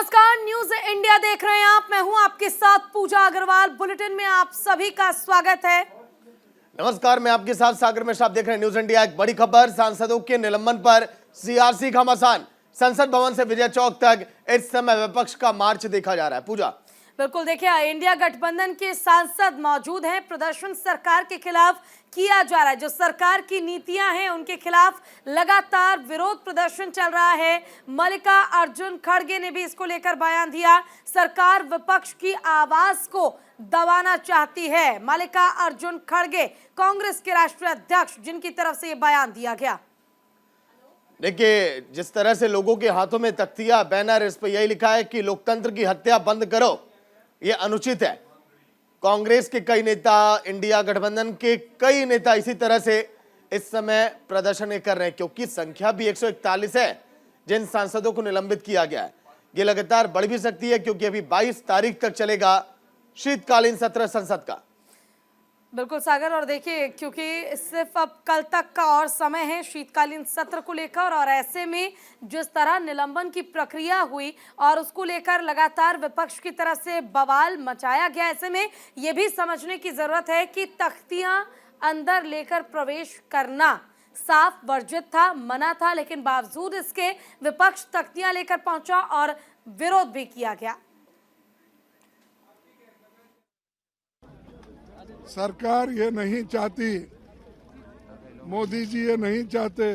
नमस्कार, news India देख रहे हैं आप। मैं हूं आपके साथ पूजा अग्रवाल। बुलेटिन में आप सभी का स्वागत है। नमस्कार, मैं आपके साथ सागर मिश्रा। आप देख रहे हैं न्यूज इंडिया। एक बड़ी खबर, सांसदों के निलंबन पर सीआरसी घमासान। संसद भवन से विजय चौक तक इस समय विपक्ष का मार्च देखा जा रहा है। पूजा, बिल्कुल, देखिए इंडिया गठबंधन के सांसद मौजूद हैं। प्रदर्शन सरकार के खिलाफ किया जा रहा है। जो सरकार की नीतियां हैं उनके खिलाफ लगातार विरोध प्रदर्शन चल रहा है। मल्लिका अर्जुन खड़गे ने भी इसको लेकर बयान दिया। सरकार विपक्ष की आवाज को दबाना चाहती है। मल्लिका अर्जुन खड़गे कांग्रेस के राष्ट्रीय अध्यक्ष, जिनकी तरफ से यह बयान दिया गया। देखिए, जिस तरह से लोगों के हाथों में तख्तियां, बैनर, इस पर यही लिखा है कि लोकतंत्र की हत्या बंद करो, ये अनुचित है। कांग्रेस के कई नेता, इंडिया गठबंधन के कई नेता इसी तरह से इस समय प्रदर्शन कर रहे हैं, क्योंकि संख्या भी 141 है जिन सांसदों को निलंबित किया गया है। ये लगातार बढ़ भी सकती है, क्योंकि अभी 22 तारीख तक चलेगा शीतकालीन सत्र संसद का। बिल्कुल सागर, और देखिए क्योंकि सिर्फ अब कल तक का और समय है शीतकालीन सत्र को लेकर, और ऐसे में जिस तरह निलंबन की प्रक्रिया हुई और उसको लेकर लगातार विपक्ष की तरफ से बवाल मचाया गया, ऐसे में यह भी समझने की जरूरत है कि तख्तियां अंदर लेकर प्रवेश करना साफ वर्जित था, मना था, लेकिन बावजूद इसके विपक्ष तख्तियां लेकर पहुंचा और विरोध भी किया गया। सरकार ये नहीं चाहती, मोदी जी ये नहीं चाहते,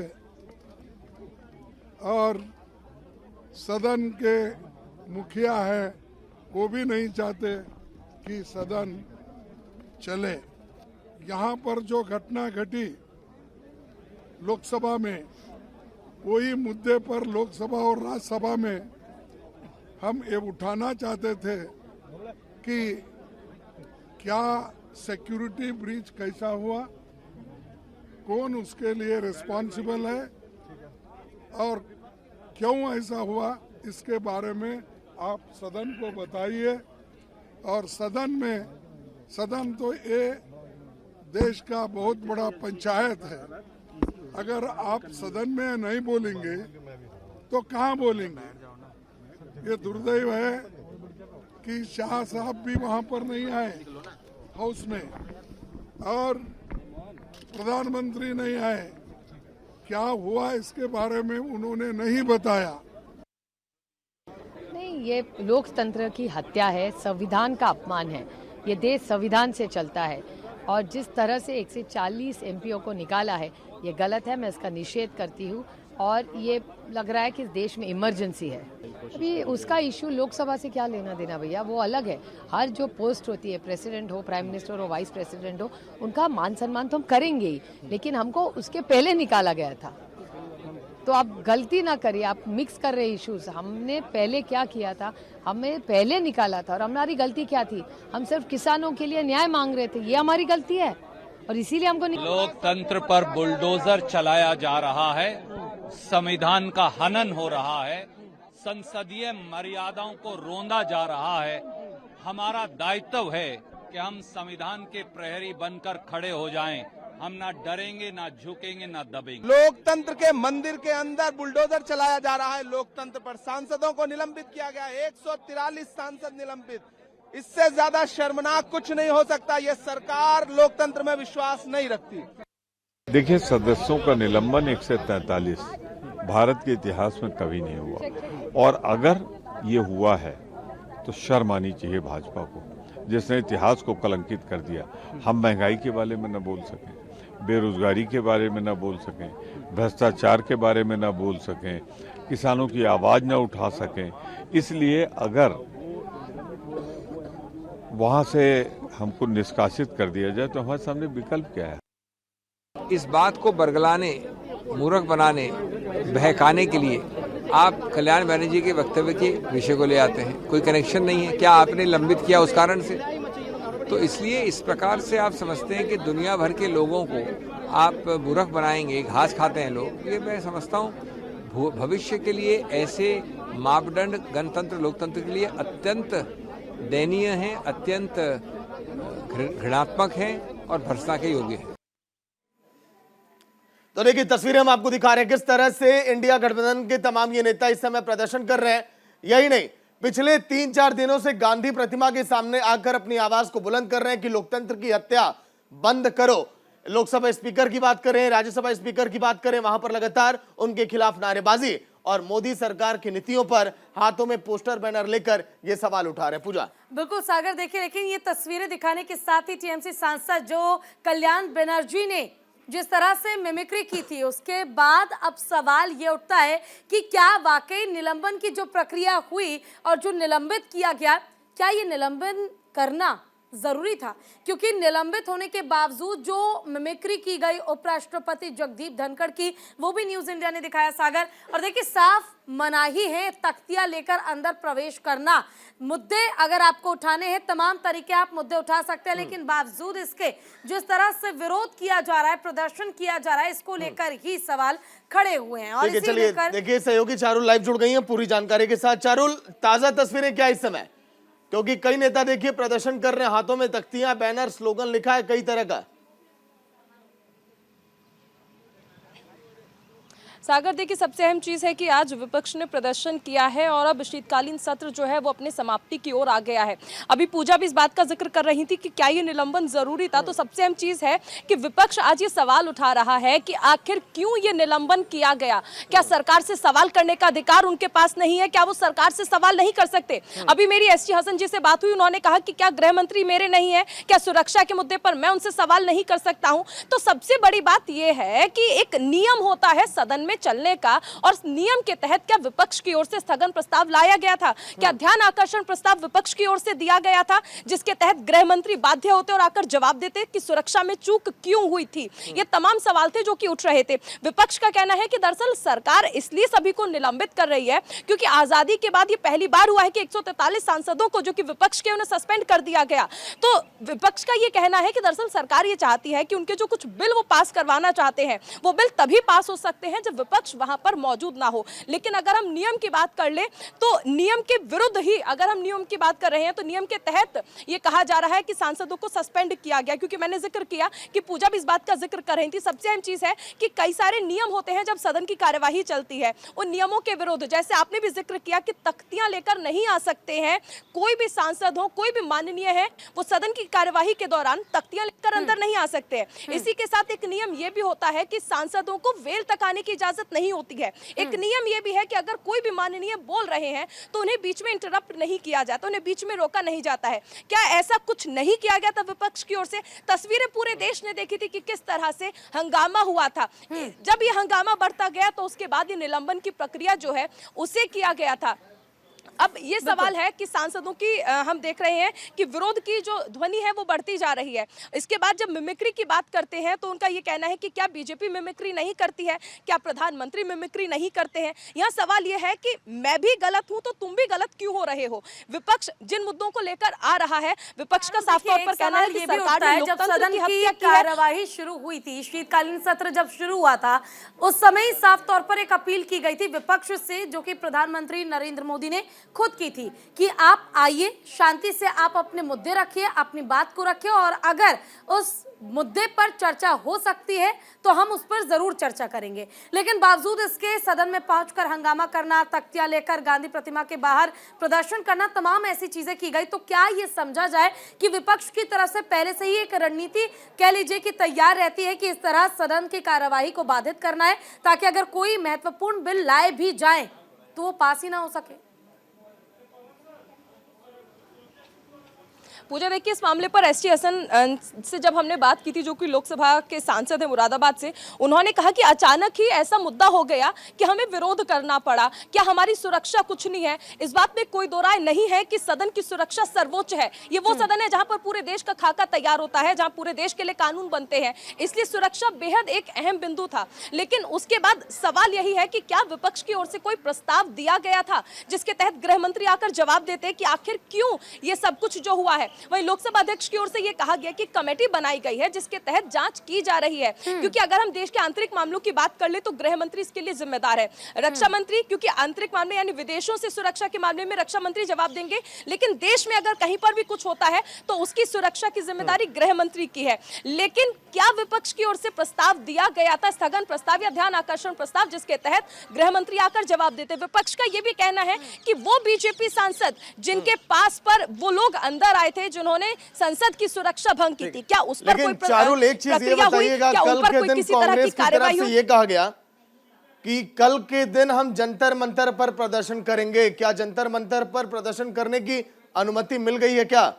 और सदन के मुखिया है वो भी नहीं चाहते कि सदन चले। यहाँ पर जो घटना घटी लोकसभा में, वही मुद्दे पर लोकसभा और राज्यसभा में हम ये उठाना चाहते थे कि क्या सिक्योरिटी ब्रीच कैसा हुआ, कौन उसके लिए रिस्पॉन्सिबल है और क्यों ऐसा हुआ, इसके बारे में आप सदन को बताइए। और सदन तो ये देश का बहुत बड़ा पंचायत है। अगर आप सदन में नहीं बोलेंगे तो कहाँ बोलेंगे? ये दुर्दैव है कि शाह साहब भी वहाँ पर नहीं आए हाउस में, और प्रधानमंत्री नहीं आए। क्या हुआ इसके बारे में उन्होंने नहीं बताया। नहीं, ये लोकतंत्र की हत्या है, संविधान का अपमान है। ये देश संविधान से चलता है, और जिस तरह से 140 एमपीओ को निकाला है ये गलत है। मैं इसका निषेध करती हूँ, और ये लग रहा है कि इस देश में इमरजेंसी है। अभी उसका इशू लोकसभा से क्या लेना देना भैया, वो अलग है। हर जो पोस्ट होती है, प्रेसिडेंट हो, प्राइम मिनिस्टर हो, वाइस प्रेसिडेंट हो, उनका मान सम्मान तो हम करेंगे ही, लेकिन हमको उसके पहले निकाला गया था। तो आप गलती ना करिए, आप मिक्स कर रहे इश्यूज। हमने पहले क्या किया था, हमें पहले निकाला था, और हमारी गलती क्या थी, हम सिर्फ किसानों के लिए न्याय मांग रहे थे, ये हमारी गलती है, और इसीलिए हमको लोकतंत्र पर बुलडोजर चलाया जा रहा है, संविधान का हनन हो रहा है, संसदीय मर्यादाओं को रोंदा जा रहा है। हमारा दायित्व है कि हम संविधान के प्रहरी बनकर खड़े हो जाएं। हम ना डरेंगे, ना झुकेंगे, ना दबेंगे। लोकतंत्र के मंदिर के अंदर बुलडोजर चलाया जा रहा है। लोकतंत्र पर सांसदों को निलंबित किया गया, 143 सांसद निलंबित। इससे ज्यादा शर्मनाक कुछ नहीं हो सकता। ये सरकार लोकतंत्र में विश्वास नहीं रखती। देखिए, सदस्यों का निलंबन 143 भारत के इतिहास में कभी नहीं हुआ, और अगर ये हुआ है तो शर्म आनी चाहिए भाजपा को, जिसने इतिहास को कलंकित कर दिया। हम महंगाई के बारे में न बोल सकें, बेरोजगारी के बारे में न बोल सकें, भ्रष्टाचार के बारे में न बोल सकें, किसानों की आवाज न उठा सकें। इसलिए अगर वहां से हमको निष्कासित कर दिया जाए तो हमारे सामने विकल्प क्या है? इस बात को बरगलाने, मूर्ख बनाने, बहकाने के लिए आप कल्याण बनर्जी के वक्तव्य के विषय को ले आते हैं। कोई कनेक्शन नहीं है। क्या आपने लंबित किया उस कारण से? तो इसलिए इस प्रकार से आप समझते हैं कि दुनिया भर के लोगों को आप मूर्ख बनाएंगे, घास खाते हैं लोग। ये मैं समझता हूँ भविष्य के लिए ऐसे मापदंड गणतंत्र, लोकतंत्र के लिए अत्यंत दयनीय है, अत्यंत घृणात्मक है और भर्त्सना के योग्य है। तो देखिए, तस्वीरें हम आपको दिखा रहे हैं किस तरह से इंडिया गठबंधन के तमाम ये नेता इस समय प्रदर्शन कर रहे हैं। यही नहीं, पिछले 3-4 दिनों से गांधी प्रतिमा के सामने आकर अपनी आवाज को बुलंद कर रहे हैं कि लोकतंत्र की हत्या बंद करो। लोकसभा स्पीकर की बात करें, राज्यसभा स्पीकर की बात करें, वहां पर लगातार उनके खिलाफ नारेबाजी और मोदी सरकार की नीतियों पर हाथों में पोस्टर बैनर लेकर ये सवाल उठा रहे हैं। पूजा, बिल्कुल सागर, देखिए लेकिन ये तस्वीरें दिखाने के साथ ही टीएमसी सांसद जो कल्याण बनर्जी ने जिस तरह से मिमिक्री की थी, उसके बाद अब सवाल ये उठता है कि क्या वाकई निलंबन की जो प्रक्रिया हुई और जो निलंबित किया गया, क्या ये निलंबन करना जरूरी था? क्योंकि निलंबित होने के बावजूद जो मिमिक्री की गई उपराष्ट्रपति जगदीप धनखड़ की, वो भी न्यूज इंडिया ने दिखाया सागर। और देखिए साफ मनाही है तख्तियां लेकर अंदर प्रवेश करना। मुद्दे अगर आपको उठाने हैं, तमाम तरीके आप मुद्दे उठा सकते हैं, लेकिन बावजूद इसके जिस तरह से विरोध किया जा रहा है, प्रदर्शन किया जा रहा है, इसको लेकर ही सवाल खड़े हुए हैं। और चलिए देखिए, सहयोगी चारुल लाइव जुड़ गई हैं पूरी जानकारी के साथ। चारुल, ताजा तस्वीरें क्या इस समय? क्योंकि कई नेता देखिए प्रदर्शन कर रहे हैं, हाथों में तख्तियां, बैनर, स्लोगन लिखा है कई तरह का। सागर, देखिए सबसे अहम चीज़ है कि आज विपक्ष ने प्रदर्शन किया है और अब शीतकालीन सत्र जो है वो अपने समाप्ति की ओर आ गया है। अभी पूजा भी इस बात का जिक्र कर रही थी कि क्या ये निलंबन जरूरी था, तो सबसे अहम चीज़ है कि विपक्ष आज ये सवाल उठा रहा है कि आखिर क्यों ये निलंबन किया गया। क्या सरकार से सवाल करने का अधिकार उनके पास नहीं है? क्या वो सरकार से सवाल नहीं कर सकते? अभी मेरी एसटी हसन जी से बात हुई, उन्होंने कहा कि क्या गृह मंत्री मेरे नहीं है, क्या सुरक्षा के मुद्दे पर मैं उनसे सवाल नहीं कर सकता हूं? तो सबसे बड़ी बात यह है कि एक नियम होता है सदन में चलने का, और नियम के तहत क्या विपक्ष की ओर से स्थगन प्रस्ताव लाया गया था? क्या ध्यान आकर्षण प्रस्ताव विपक्ष की ओर से दिया गया था, जिसके तहत गृह मंत्री बाध्य होते और आकर जवाब देते कि सुरक्षा में चूक क्यों हुई थी? ये तमाम सवाल थे जो कि उठ रहे थे। विपक्ष का कहना है कि दरअसल सरकार इसलिए सभी को निलंबित कर रही है क्योंकि आजादी के बाद ये पहली बार हुआ है कि 143 सांसदों को जो कि विपक्ष के, उन्हें सस्पेंड कर दिया गया। तो विपक्ष का ये कहना है कि दरअसल सरकार ये चाहती है कि उनके जो कुछ बिल वो पास करवाना चाहते हैं, वो बिल तभी पास हो सकते हैं जब विपक्ष वहां पर मौजूद ना हो। लेकिन अगर हम नियम की बात कर ले तो नियम के विरुद्ध ही, अगर हम नियम की बात कर रहे हैं तो नियम के तहत ये कहा जा रहा है कि सांसदों को सस्पेंड किया गया। क्योंकि मैंने जिक्र किया कि पूजा भी इस बात का जिक्र कर रही थी, सबसे अहम चीज है कि कई सारे नियम होते हैं जब सदन की कार्यवाही चलती है, उन नियमों के विरुद्ध, जैसे आपने भी जिक्र किया कि तख्तियां लेकर नहीं आ सकते हैं कोई भी सांसद हो, कोई भी माननीय है, वो सदन की कार्यवाही के दौरान तख्तियां लेकर अंदर नहीं आ सकते। इसी के साथ एक नियम यह भी होता है कि सांसदों को वेल तक आने की इजाजत नहीं होती है। एक नियम यह भी है कि अगर कोई भी माननीय बोल रहे हैं तो उन्हें बीच में इंटरप्ट नहीं किया जाता, उन्हें बीच में रोका नहीं जाता है। क्या ऐसा कुछ नहीं किया गया था विपक्ष की ओर से? तस्वीरें पूरे देश ने देखी थी कि किस तरह से हंगामा हुआ था। जब ये हंगामा बढ़ता गया तो उसके बाद ये निलंबन की प्रक्रिया जो है उसे किया गया था। अब ये सवाल है कि सांसदों की हम देख रहे हैं कि विरोध की जो ध्वनि है वो बढ़ती जा रही है। इसके बाद जब मिमिक्री की बात करते हैं तो उनका ये कहना है कि क्या बीजेपी मिमिक्री नहीं करती है, क्या प्रधानमंत्री मिमिक्री नहीं करते हैं? यहाँ सवाल ये है कि मैं भी गलत हूं तो तुम भी गलत क्यों हो रहे हो? विपक्ष जिन मुद्दों को लेकर आ रहा है, विपक्ष का साफ तौर पर कहना है कि सरकार ने लोकतंत्र की हत्या की है। कार्यवाही शुरू हुई थी, शीतकालीन सत्र जब शुरू हुआ था उस समय ही साफ तौर पर एक अपील की गई थी विपक्ष से, जो कि प्रधानमंत्री नरेंद्र मोदी ने खुद की थी कि आप आइए, शांति से आप अपने मुद्दे रखिए, अपनी बात को रखिए, और अगर उस मुद्दे पर चर्चा हो सकती है तो हम उस पर जरूर चर्चा करेंगे। लेकिन बावजूद इसके सदन में पहुंचकर हंगामा करना, तख्तियां लेकर गांधी प्रतिमा के बाहर प्रदर्शन करना, तमाम ऐसी चीजें की गई। तो क्या ये समझा जाए कि विपक्ष की तरफ से पहले से ही एक रणनीति कह लीजिए कि तैयार रहती है कि इस तरह सदन की कार्यवाही को बाधित करना है, ताकि अगर कोई महत्वपूर्ण बिल लाए भी जाए तो वो पास ही ना हो सके? पूजा, देखिए इस मामले पर एसटी हसन से जब हमने बात की थी, जो कि लोकसभा के सांसद हैं मुरादाबाद से, उन्होंने कहा कि अचानक ही ऐसा मुद्दा हो गया कि हमें विरोध करना पड़ा। क्या हमारी सुरक्षा कुछ नहीं है? इस बात में कोई दो राय नहीं है कि सदन की सुरक्षा सर्वोच्च है। ये वो सदन है जहां पर पूरे देश का खाका तैयार होता है, जहां पूरे देश के लिए कानून बनते हैं, इसलिए सुरक्षा बेहद एक अहम बिंदु था। लेकिन उसके बाद सवाल यही है कि क्या विपक्ष की ओर से कोई प्रस्ताव दिया गया था जिसके तहत गृह मंत्री आकर जवाब देते कि आखिर क्यों ये सब कुछ जो हुआ है? वहीं लोकसभा अध्यक्ष की ओर से ये कहा गया कि कमेटी बनाई गई है जिसके तहत जांच की जा रही है, क्योंकि अगर हम देश के आंतरिक मामलों की बात कर ले तो गृह मंत्री इसके लिए जिम्मेदार है, रक्षा मंत्री क्योंकि आंतरिक मामले यानी विदेशों से सुरक्षा के मामले में रक्षा मंत्री जवाब देंगे, लेकिन देश में अगर कहीं पर भी कुछ होता है तो उसकी सुरक्षा की जिम्मेदारी गृह मंत्री की है। लेकिन क्या विपक्ष की ओर से प्रस्ताव दिया गया था, स्थगन प्रस्ताव या ध्यान आकर्षण प्रस्ताव, जिसके तहत गृह मंत्री आकर जवाब देते। विपक्ष का यह भी कहना है कि वो बीजेपी सांसद जिनके पास पर वो लोग अंदर आए थे जिन्होंने संसद की सुरक्षा भंग की थी, क्या उस पर कोई चारुल एक चीज ये बताइएगा, कल के दिन कांग्रेस की तरफ से ये कहा गया कि कल के दिन हम जंतर मंतर पर प्रदर्शन करेंगे, क्या जंतर मंतर पर प्रदर्शन करने की अनुमति मिल गई है क्या?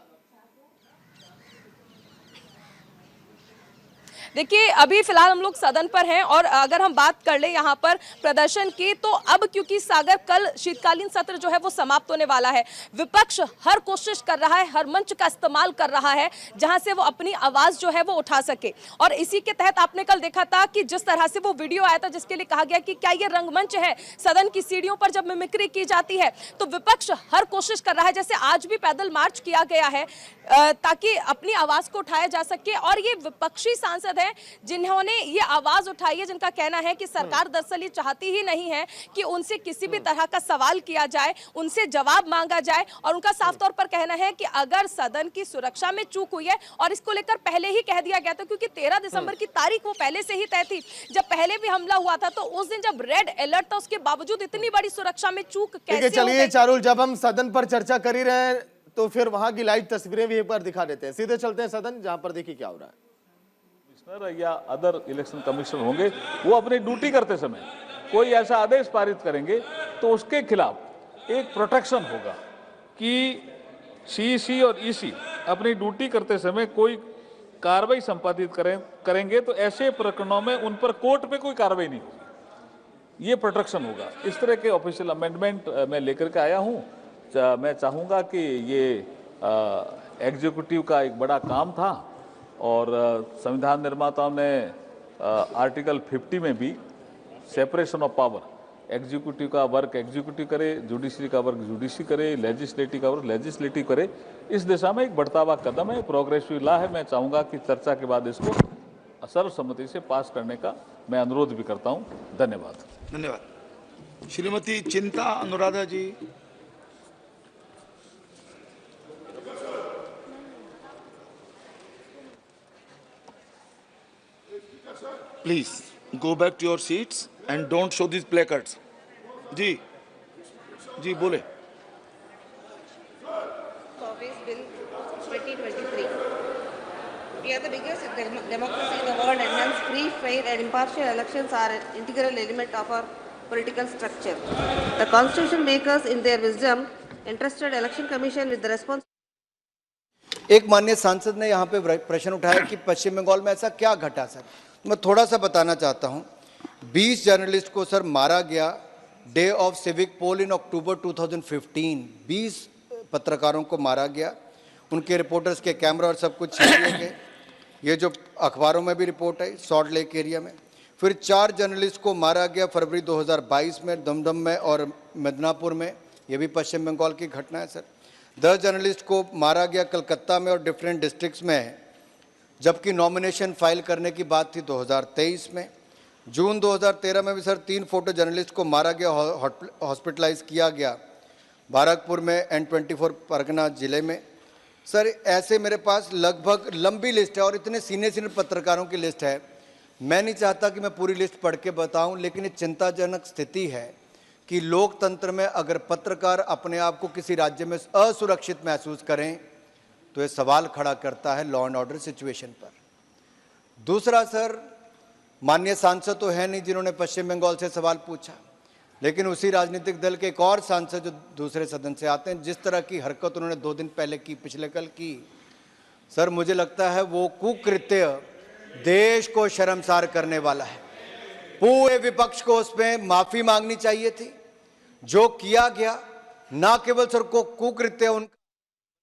देखिए अभी फिलहाल हम लोग सदन पर हैं और अगर हम बात कर ले यहाँ पर प्रदर्शन की, तो अब क्योंकि सागर कल शीतकालीन सत्र जो है वो समाप्त होने वाला है, विपक्ष हर कोशिश कर रहा है, हर मंच का इस्तेमाल कर रहा है जहां से वो अपनी आवाज जो है वो उठा सके। और इसी के तहत आपने कल देखा था कि जिस तरह से वो वीडियो आया था जिसके लिए कहा गया कि क्या ये रंगमंच है, सदन की सीढ़ियों पर जब मिमिक्री की जाती है तो विपक्ष हर कोशिश कर रहा है, जैसे आज भी पैदल मार्च किया गया है ताकि अपनी आवाज को उठाया जा सके। और ये विपक्षी सांसद हैं जिन्होंने ये आवाज उठाई है, जिनका कहना है कि सरकार दरअसल ये चाहती ही नहीं है कि उनसे किसी भी तरह का सवाल किया जाए, उनसे जवाब मांगा जाए। और उनका साफ तौर पर कहना है कि अगर सदन की सुरक्षा में चूक हुई है, और इसको लेकर पहले ही कह दिया गया था क्योंकि 13 दिसंबर की तारीख वो पहले से ही तय थी, जब पहले भी हमला हुआ था तो उस दिन जब रेड अलर्ट था उसके बावजूद इतनी बड़ी सुरक्षा में चूक कैसे? चलिए चारुल, जब हम सदन पर चर्चा कर ही रहे हैं तो फिर वहां की लाइव तस्वीरें भी एक बार दिखा देते हैं। सीधे चलते हैं सदन, जहां पर देखिए क्या हो रहा है। या अदर इलेक्शन कमीशन होंगे, वो अपनी ड्यूटी करते समय कोई ऐसा आदेश पारित करेंगे तो उसके खिलाफ एक प्रोटेक्शन होगा कि सीईसी और ईसी अपनी ड्यूटी करते समय कोई कार्रवाई संपादित करेंगे तो ऐसे प्रकरणों में उन पर कोर्ट में कोई कार्रवाई नहीं होगी, ये प्रोटेक्शन होगा। इस तरह के ऑफिशियल अमेंडमेंट मैं लेकर के आया हूँ। मैं चाहूँगा कि ये एग्जीक्यूटिव का एक बड़ा काम था और संविधान निर्माताओं ने आर्टिकल 50 में भी सेपरेशन ऑफ पावर, एग्जीक्यूटिव का वर्क एग्जीक्यूटिव करे, जुडिशरी का वर्क जुडिशरी करे, लेजिस्लेटिव का वर्क लेजिस्लेटिव करे, इस दिशा में एक बढ़ता हुआ कदम है, प्रोग्रेसिव लॉ है। मैं चाहूँगा कि चर्चा के बाद इसको सर्वसम्मति से पास करने का मैं अनुरोध भी करता हूँ। धन्यवाद। धन्यवाद। श्रीमती चिंता अनुराधा जी। Please go back to your seats and don't show these placards. जी बोले। Service Bill 2023. We are the biggest democracy in the world, and hence free, fair, and impartial elections are an integral element of our political structure. The Constitution makers, in their wisdom, entrusted Election Commission with the response. एक माननीय सांसद ने यहाँ पे प्रश्न उठाया कि पश्चिम बंगाल में ऐसा क्या घटा सर। मैं थोड़ा सा बताना चाहता हूँ। 20 जर्नलिस्ट को सर मारा गया डे ऑफ सिविक पोल इन अक्टूबर 2015। 20 पत्रकारों को मारा गया, उनके रिपोर्टर्स के कैमरा और सब कुछ छीन लिए गए। ये जो अखबारों में भी रिपोर्ट आई सॉल्ट लेक एरिया में। फिर 4 जर्नलिस्ट को मारा गया फरवरी 2022 में दमदम में और मिदनापुर में, ये भी पश्चिम बंगाल की घटना है सर। 10 जर्नलिस्ट को मारा गया कलकत्ता में और डिफरेंट डिस्ट्रिक्ट्स में, जबकि नॉमिनेशन फाइल करने की बात थी 2023 में। जून 2013 में भी सर 3 फोटो जर्नलिस्ट को मारा गया, हॉस्पिटलाइज किया गया बाराकपुर में N24 परगना जिले में। सर ऐसे मेरे पास लगभग लंबी लिस्ट है और इतने सीनियर पत्रकारों की लिस्ट है। मैं नहीं चाहता कि मैं पूरी लिस्ट पढ़ के बताऊं, लेकिन ये चिंताजनक स्थिति है कि लोकतंत्र में अगर पत्रकार अपने आप को किसी राज्य में असुरक्षित महसूस करें तो ये सवाल खड़ा करता है लॉ एंड ऑर्डर सिचुएशन पर। दूसरा सर, माननीय सांसद तो है नहीं जिन्होंने पश्चिम बंगाल से सवाल पूछा, लेकिन उसी राजनीतिक दल के एक और सांसद जो दूसरे सदन से आते हैं, जिस तरह की हरकत उन्होंने 2 दिन पहले की, पिछले कल की, सर मुझे लगता है वो कुकृत्य देश को शर्मसार करने वाला है। पूरे विपक्ष को उसमें माफी मांगनी चाहिए थी। जो किया गया, ना केवल सर को कुकृत्य उनका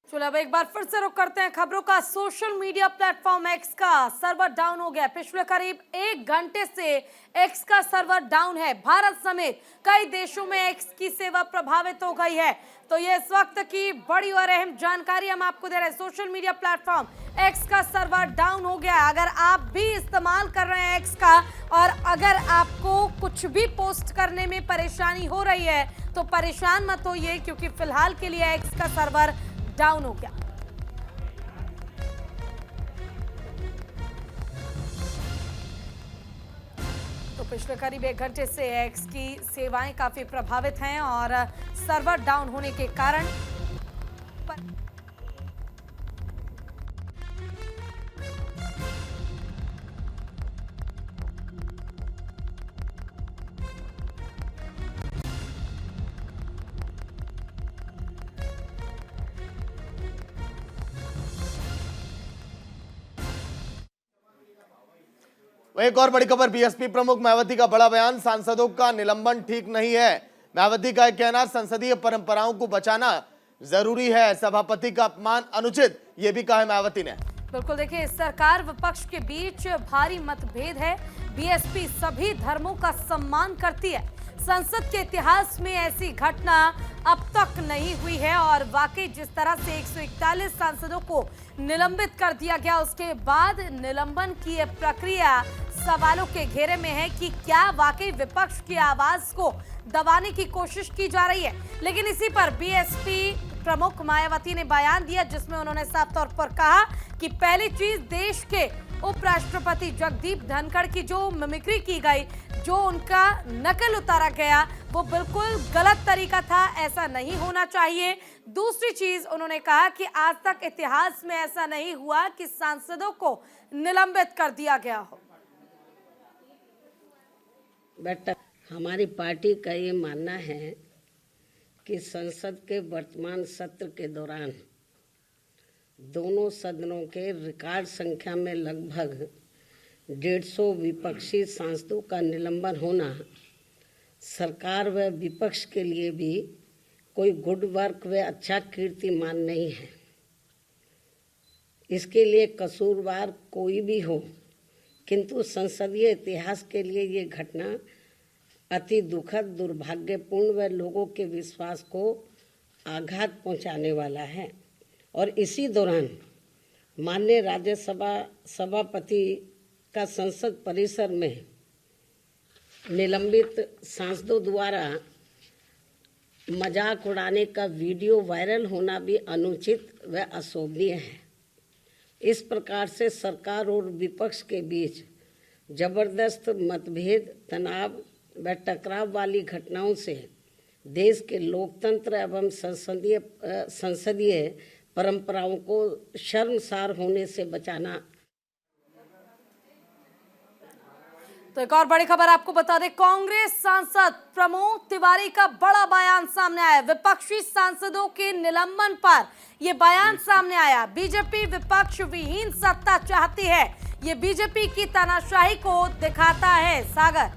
चलो अब एक बार फिर से रुक करते हैं खबरों का। सोशल मीडिया प्लेटफॉर्म एक्स का सर्वर डाउन हो गया। पिछले करीब 1 घंटे से एक्स का सर्वर डाउन है। भारत समेत कई देशों में एक्स की सेवा प्रभावित हो गई है। तो ये इस वक्त की बड़ी और अहम जानकारी हम आपको दे रहे हैं। सोशल मीडिया प्लेटफॉर्म एक्स का सर्वर डाउन हो गया। अगर आप भी इस्तेमाल कर रहे हैं एक्स का और अगर आपको कुछ भी पोस्ट करने में परेशानी हो रही है तो परेशान मत होइए, क्योंकि फिलहाल के लिए एक्स का सर्वर डाउन हो गया। तो पिछले करीब 1 घंटे से एक्स की सेवाएं काफी प्रभावित हैं और सर्वर डाउन होने के कारण एक और बड़ी खबर, बीएसपी प्रमुख मायावती का बड़ा बयान, सांसदों का निलंबन ठीक नहीं है। मायावती का कहना, संसदीय परंपराओं को बचाना जरूरी है, सभापति का अपमान अनुचित, ये भी कहा है मायावती ने। बिल्कुल, देखिए सरकार विपक्ष के बीच भारी मतभेद है। बीएसपी सभी धर्मों का सम्मान करती है। संसद के इतिहास में ऐसी घटना अब तक नहीं हुई है और वाकई जिस तरह से 141 सांसदों को निलंबित कर दिया गया, उसके बाद निलंबन की यह प्रक्रिया सवालों के घेरे में है कि क्या वाकई विपक्ष की आवाज को दबाने की कोशिश की जा रही है। लेकिन इसी पर बीएसपी प्रमुख मायावती ने बयान दिया, जिसमें उन्होंने साफ तौर पर कहा कि पहली चीज, देश के उपराष्ट्रपति जगदीप धनखड़ की जो मिमिक्री की गई, जो उनका नकल उतारा गया, वो बिल्कुल गलत तरीका था, ऐसा नहीं होना चाहिए। दूसरी चीज उन्होंने कहा कि आज तक इतिहास में ऐसा नहीं हुआ कि सांसदों को निलंबित कर दिया गया हो। बट हमारी पार्टी का ये मानना है कि संसद के वर्तमान सत्र के दौरान दोनों सदनों के रिकॉर्ड संख्या में लगभग 150 विपक्षी सांसदों का निलंबन होना सरकार व विपक्ष के लिए भी कोई गुड वर्क व अच्छा कीर्तिमान नहीं है। इसके लिए कसूरवार कोई भी हो, किंतु संसदीय इतिहास के लिए ये घटना अति दुखद, दुर्भाग्यपूर्ण व लोगों के विश्वास को आघात पहुंचाने वाला है। और इसी दौरान माननीय राज्यसभा सभापति का संसद परिसर में निलंबित सांसदों द्वारा मजाक उड़ाने का वीडियो वायरल होना भी अनुचित व अशोभनीय है। इस प्रकार से सरकार और विपक्ष के बीच जबरदस्त मतभेद, तनाव व टकराव वाली घटनाओं से देश के लोकतंत्र एवं संसदीय परंपराओं को शर्मसार होने से बचाना। तो एक और बड़ी खबर आपको बता दें, कांग्रेस सांसद प्रमोद तिवारी का बड़ा बयान सामने आया। विपक्षी सांसदों के निलंबन पर यह बयान सामने आया। बीजेपी विपक्ष विहीन सत्ता चाहती है, ये बीजेपी की तानाशाही को दिखाता है। सागर,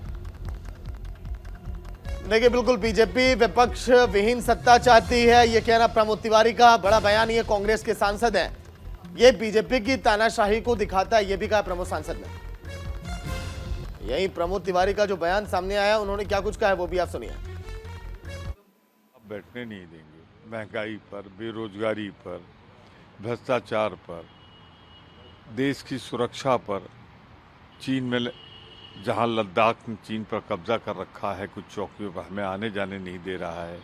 देखिए बिल्कुल बीजेपी विपक्ष विहीन सत्ता चाहती है, ये कहना प्रमोद तिवारी का बड़ा बयान। ये कांग्रेस के सांसद हैं, ये बीजेपी की तानाशाही को दिखाता है, ये भी कहा प्रमुख सांसद ने। यही प्रमोद तिवारी का जो बयान सामने आया, उन्होंने क्या कुछ कहा है वो भी आप सुनिए। अब बैठने नहीं देंगे, महंगाई पर, बेरोजगारी पर, भ्रष्टाचार पर, देश की सुरक्षा पर, चीन में जहां लद्दाख ने चीन पर कब्जा कर रखा है, कुछ चौकियों पर हमें आने जाने नहीं दे रहा है,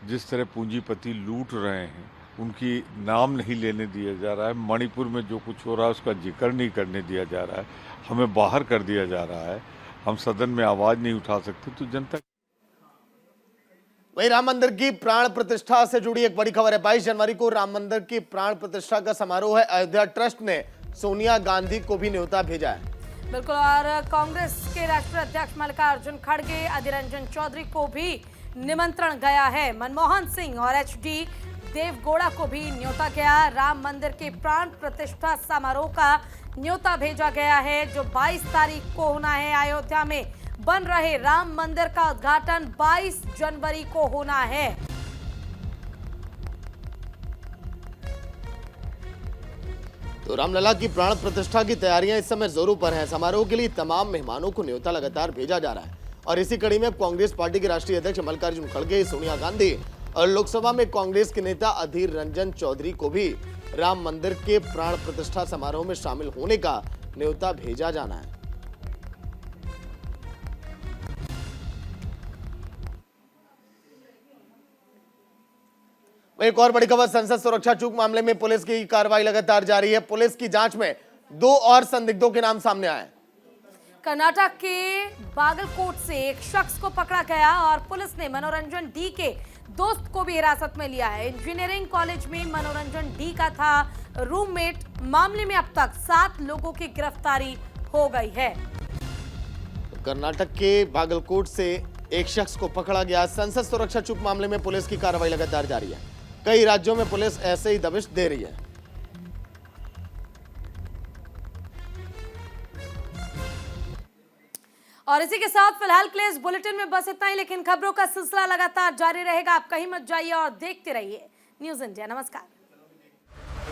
जिस तरह पूंजीपति लूट रहे हैं उनकी नाम नहीं लेने दिया जा रहा है, मणिपुर में जो कुछ हो रहा है उसका जिक्र नहीं करने दिया जा रहा है, हमें बाहर कर दिया जा रहा है, हम सदन में आवाज नहीं उठा सकते, तो जनता। वहीं राम मंदिर की प्राण प्रतिष्ठा से जुड़ी एक बड़ी खबर है। 22 जनवरी को राम मंदिर की प्राण प्रतिष्ठा का समारोह है। अयोध्या ट्रस्ट ने सोनिया गांधी को भी न्योता भेजा है। बिल्कुल, और कांग्रेस के राष्ट्रीय अध्यक्ष मल्लिकार्जुन खड़गे, अधीर रंजन चौधरी को भी निमंत्रण गया है। मनमोहन सिंह और एचडी देवगौड़ा को भी न्योता गया। राम मंदिर के प्राण प्रतिष्ठा समारोह का न्योता भेजा गया है, जो 22 तारीख को होना है। अयोध्या में बन रहे राम मंदिर का उद्घाटन 22 जनवरी को होना है। तो रामलला की प्राण प्रतिष्ठा की तैयारियां इस समय जोरों पर हैं। समारोह के लिए तमाम मेहमानों को न्योता लगातार भेजा जा रहा है और इसी कड़ी में कांग्रेस पार्टी के राष्ट्रीय अध्यक्ष मल्लिकार्जुन खड़गे, सोनिया गांधी और लोकसभा में कांग्रेस के नेता अधीर रंजन चौधरी को भी राम मंदिर के प्राण प्रतिष्ठा समारोह में शामिल होने का न्योता भेजा जाना है। एक और बड़ी खबर, संसद सुरक्षा चूक मामले में पुलिस की कार्रवाई लगातार जारी है। पुलिस की जांच में 2 और संदिग्धों के नाम सामने आए। कर्नाटक के बागलकोट से एक शख्स को पकड़ा गया और पुलिस ने मनोरंजन डी के दोस्त को भी हिरासत में लिया है। इंजीनियरिंग कॉलेज में मनोरंजन डी का था रूममेट। मामले में अब तक 7 लोगों की गिरफ्तारी हो गई है। कर्नाटक के बागलकोट से एक शख्स को पकड़ा गया। संसद सुरक्षा चूक मामले में पुलिस की कार्रवाई लगातार जारी है। कई राज्यों में पुलिस ऐसे ही दबिश दे रही है। और इसी के साथ फिलहाल के लिए इस बुलेटिन में बस इतना ही, लेकिन खबरों का सिलसिला लगातार जारी रहेगा। आप कहीं मत जाइए और देखते रहिए न्यूज़ इंडिया। नमस्कार।